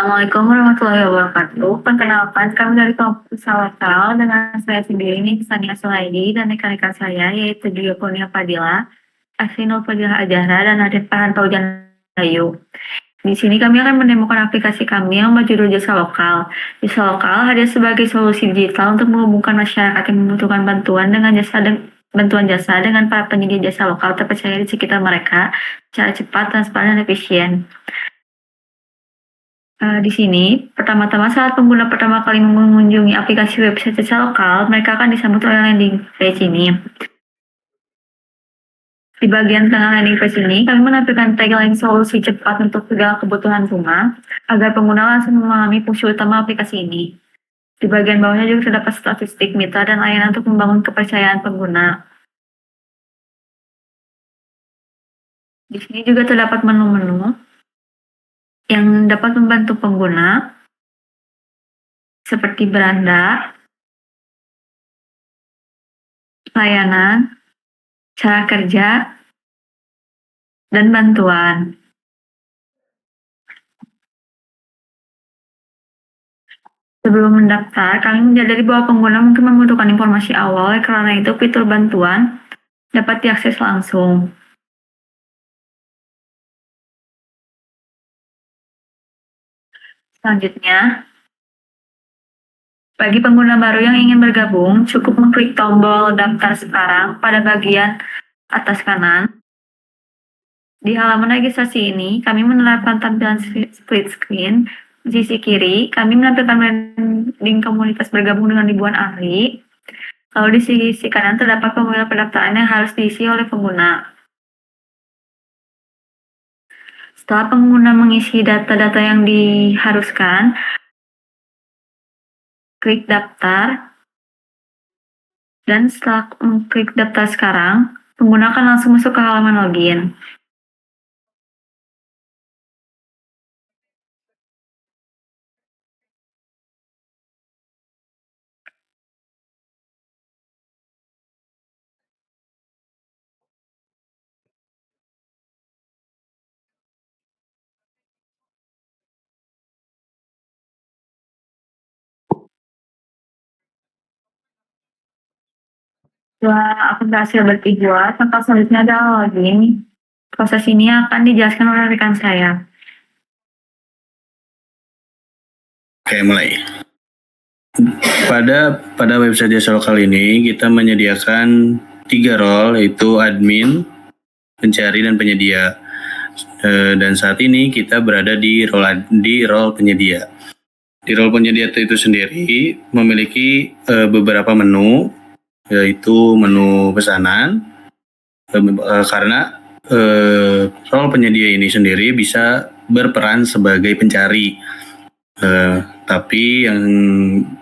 Assalamualaikum warahmatullahi wabarakatuh. Perkenalkan, kami dari kelompok usaha lokal dengan saya sendiri nih, Sania Sulaidi, dan rekan-rekan saya yaitu Dia Kurnia Fadila, Asinul Fadilah Ajara, dan Arif Farhan Paujan Ayu. Di sini kami akan menemukan aplikasi kami yang berjudul Jasa Lokal. Jasa Lokal hadir sebagai solusi digital untuk menghubungkan masyarakat yang membutuhkan bantuan jasa dengan para penyedia jasa lokal terpercaya di sekitar mereka secara cepat, transparan, dan efisien. Di sini, pertama-tama saat pengguna pertama kali mengunjungi aplikasi website jasa lokal, mereka akan disambut oleh landing page ini. Di bagian tengah landing page ini, kami menampilkan tagline solusi cepat untuk segala kebutuhan rumah, agar pengguna langsung memahami fungsi utama aplikasi ini. Di bagian bawahnya juga terdapat statistik, mitra, dan layanan untuk membangun kepercayaan pengguna. Di sini juga terdapat menu-menu yang dapat membantu pengguna, seperti beranda, layanan, cara kerja, dan bantuan. Sebelum mendaftar, kami menyadari bahwa pengguna mungkin membutuhkan informasi awal, karena itu fitur bantuan dapat diakses langsung. Selanjutnya, bagi pengguna baru yang ingin bergabung, cukup mengklik tombol daftar sekarang pada bagian atas kanan. Di halaman registrasi ini, kami menerapkan tampilan split screen. Di sisi kiri, kami menampilkan branding komunitas bergabung dengan ribuan ahli. Lalu di sisi kanan terdapat formulir pendaftaran yang harus diisi oleh pengguna. Setelah pengguna mengisi data-data yang diharuskan, klik daftar, dan setelah mengklik daftar sekarang, pengguna akan langsung masuk ke halaman login. Setelah aku berhasil bertujuan, langkah selanjutnya adalah login. Proses ini akan dijelaskan oleh rekan saya. Oke, mulai. Pada website jasa lokal ini, kita menyediakan 3 role, yaitu admin, pencari, dan penyedia. Dan saat ini kita berada di role penyedia. Di role penyedia itu sendiri memiliki beberapa menu, yaitu menu pesanan, karena role penyedia ini sendiri bisa berperan sebagai pencari. Tapi yang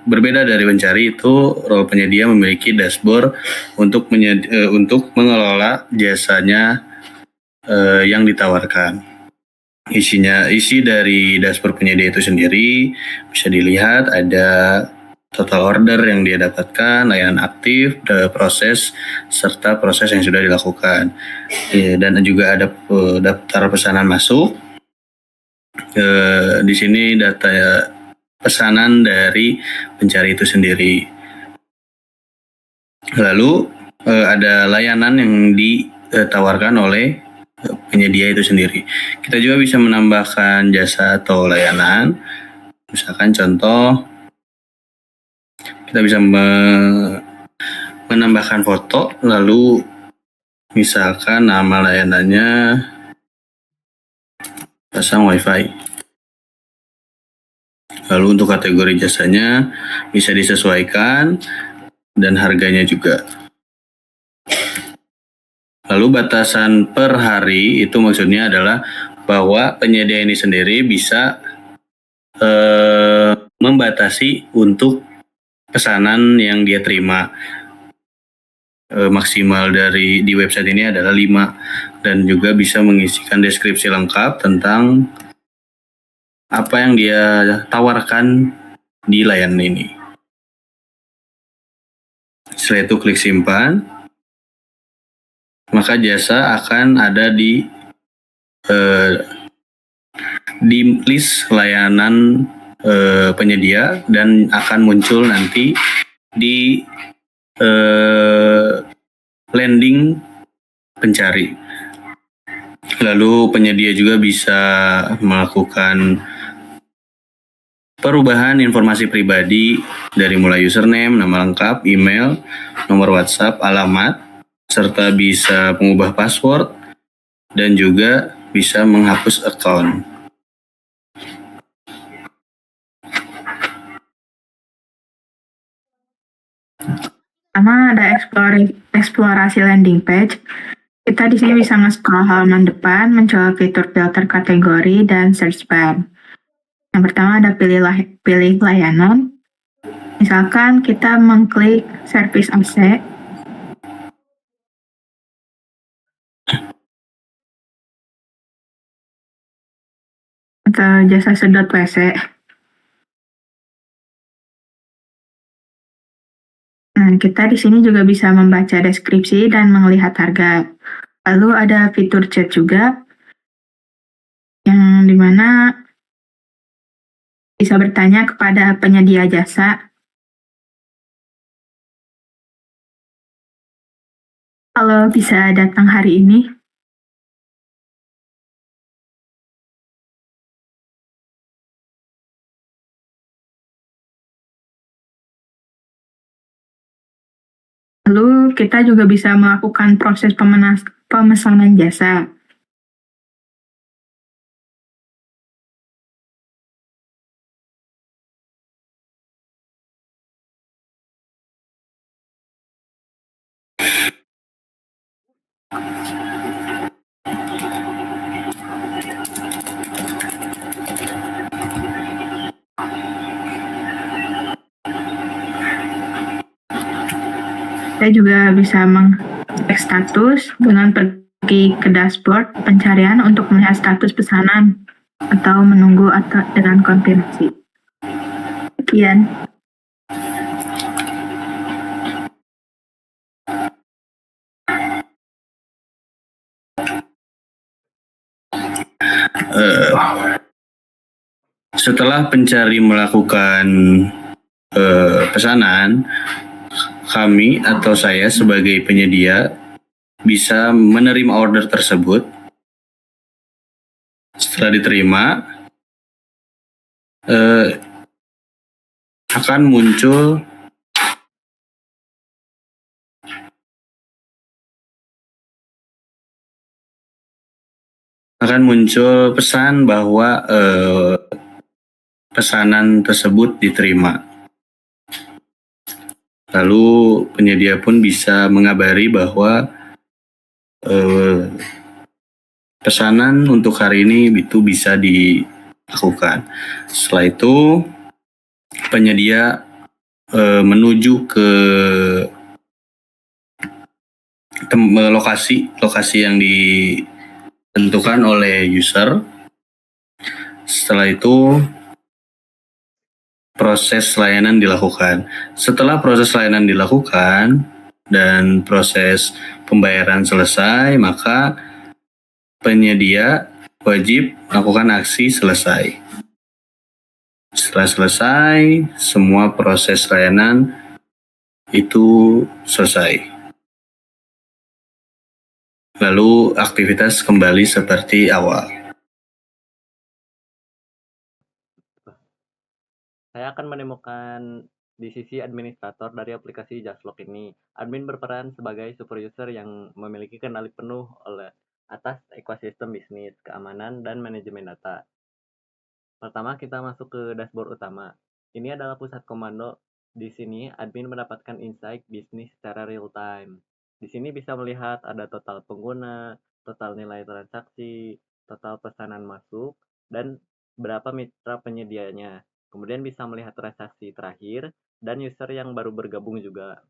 berbeda dari pencari itu, role penyedia memiliki dashboard untuk mengelola jasanya yang ditawarkan. Isi dari dashboard penyedia itu sendiri bisa dilihat ada total order yang dia dapatkan, layanan aktif, proses, serta proses yang sudah dilakukan. Dan juga ada daftar pesanan masuk. Di sini data pesanan dari pencari itu sendiri. Lalu ada layanan yang ditawarkan oleh penyedia itu sendiri. Kita juga bisa menambahkan jasa atau layanan. Misalkan contoh, kita bisa menambahkan foto, lalu misalkan nama layanannya pasang wifi. Lalu untuk kategori jasanya bisa disesuaikan dan harganya juga. Lalu batasan per hari itu maksudnya adalah bahwa penyedia ini sendiri bisa membatasi untuk pesanan yang dia terima. Maksimal di website ini adalah 5, dan juga bisa mengisikan deskripsi lengkap tentang apa yang dia tawarkan di layanan ini. Setelah itu klik simpan, maka jasa akan ada di di list layanan penyedia dan akan muncul nanti di landing pencari. Lalu penyedia juga bisa melakukan perubahan informasi pribadi dari mulai username, nama lengkap, email, nomor WhatsApp, alamat, serta bisa mengubah password dan juga bisa menghapus account. Pertama ada eksplorasi landing page. Kita di sini bisa nge-scroll halaman depan, mencoba fitur filter kategori dan search bar. Yang pertama ada pilih layanan. Misalkan kita mengklik service AC. Atau jasa sedot WC. Nah, kita di sini juga bisa membaca deskripsi dan melihat harga. Lalu ada fitur chat juga, yang dimana bisa bertanya kepada penyedia jasa. Kalau bisa datang hari ini. Lalu kita juga bisa melakukan proses pemesanan jasa. Saya juga bisa mengecek status dengan pergi ke dashboard pencarian untuk melihat status pesanan atau menunggu atau dengan konfirmasi. Sekian. Setelah pencari melakukan pesanan, kami atau saya sebagai penyedia bisa menerima order tersebut. Setelah diterima, akan muncul pesan bahwa pesanan tersebut diterima. Lalu penyedia pun bisa mengabari bahwa pesanan untuk hari ini itu bisa dilakukan. Setelah itu penyedia menuju ke lokasi yang ditentukan oleh user. Setelah itu proses layanan dilakukan. Setelah proses layanan dilakukan dan proses pembayaran selesai, maka penyedia wajib melakukan aksi selesai. Setelah selesai, semua proses layanan itu selesai. Lalu aktivitas kembali seperti awal. Saya akan menemukan di sisi administrator dari aplikasi Jaslock ini. Admin berperan sebagai super user yang memiliki kendali penuh atas ekosistem bisnis, keamanan, dan manajemen data. Pertama, kita masuk ke dashboard utama. Ini adalah pusat komando. Di sini, admin mendapatkan insight bisnis secara real time. Di sini bisa melihat ada total pengguna, total nilai transaksi, total pesanan masuk, dan berapa mitra penyedianya. Kemudian bisa melihat transaksi terakhir dan user yang baru bergabung juga.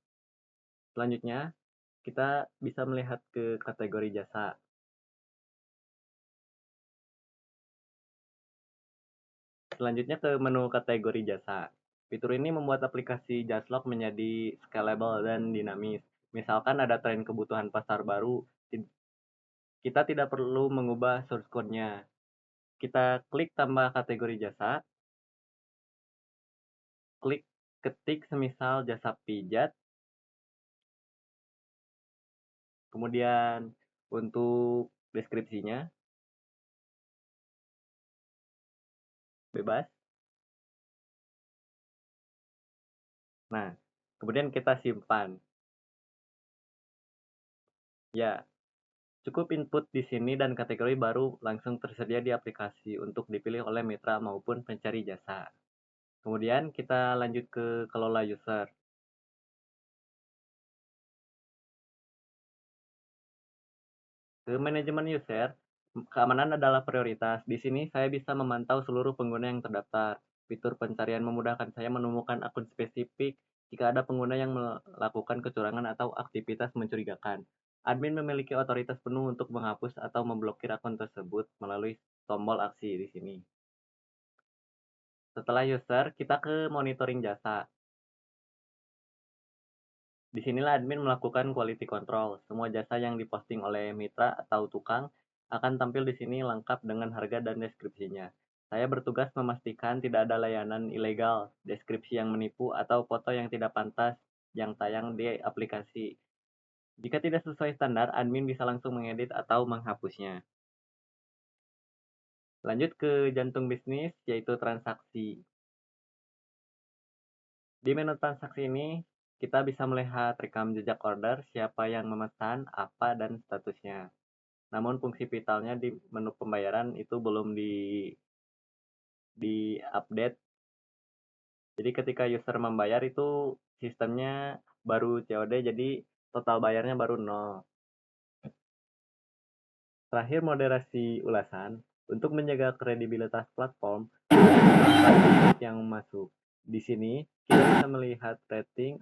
Selanjutnya, kita bisa melihat ke kategori jasa. Selanjutnya ke menu kategori jasa. Fitur ini membuat aplikasi Jaslock menjadi scalable dan dinamis. Misalkan ada tren kebutuhan pasar baru, kita tidak perlu mengubah source code-nya. kita klik tambah kategori jasa, klik ketik semisal jasa pijat, kemudian untuk deskripsinya bebas. Nah, kemudian kita simpan. Ya, cukup input di sini dan kategori baru langsung tersedia di aplikasi untuk dipilih oleh mitra maupun pencari jasa. Kemudian kita lanjut ke kelola user. Ke manajemen user, keamanan adalah prioritas. Di sini saya bisa memantau seluruh pengguna yang terdaftar. Fitur pencarian memudahkan saya menemukan akun spesifik jika ada pengguna yang melakukan kecurangan atau aktivitas mencurigakan. Admin memiliki otoritas penuh untuk menghapus atau memblokir akun tersebut melalui tombol aksi di sini. Setelah user, kita ke monitoring jasa. Di sinilah admin melakukan quality control. Semua jasa yang diposting oleh mitra atau tukang akan tampil di sini lengkap dengan harga dan deskripsinya. Saya bertugas memastikan tidak ada layanan ilegal, deskripsi yang menipu, atau foto yang tidak pantas yang tayang di aplikasi. Jika tidak sesuai standar, admin bisa langsung mengedit atau menghapusnya. Lanjut ke jantung bisnis, yaitu transaksi. Di menu transaksi ini, kita bisa melihat rekam jejak order, siapa yang memesan, apa, dan statusnya. Namun fungsi vitalnya di menu pembayaran itu belum di-update. Jadi ketika user membayar itu sistemnya baru COD, jadi total bayarnya baru 0. Terakhir, moderasi ulasan. Untuk menjaga kredibilitas platform yang masuk. Di sini kita bisa melihat rating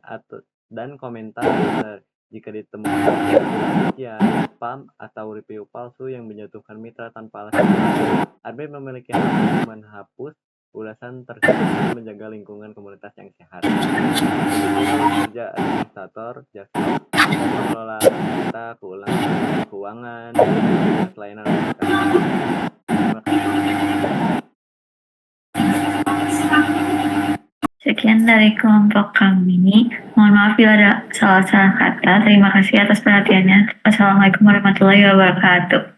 dan komentar user. Jika ditemukan spam atau review palsu yang menjatuhkan mitra tanpa alasan, admin memiliki hak untuk menghapus ulasan tersebut menjaga lingkungan komunitas yang sehat. Kerja administrator jasa mengelola data keuangan, layanan aplikasi. Sekian dari kelompok kami. Mohon maaf bila ada salah-salah kata. Terima kasih atas perhatiannya. Wassalamualaikum warahmatullahi wabarakatuh.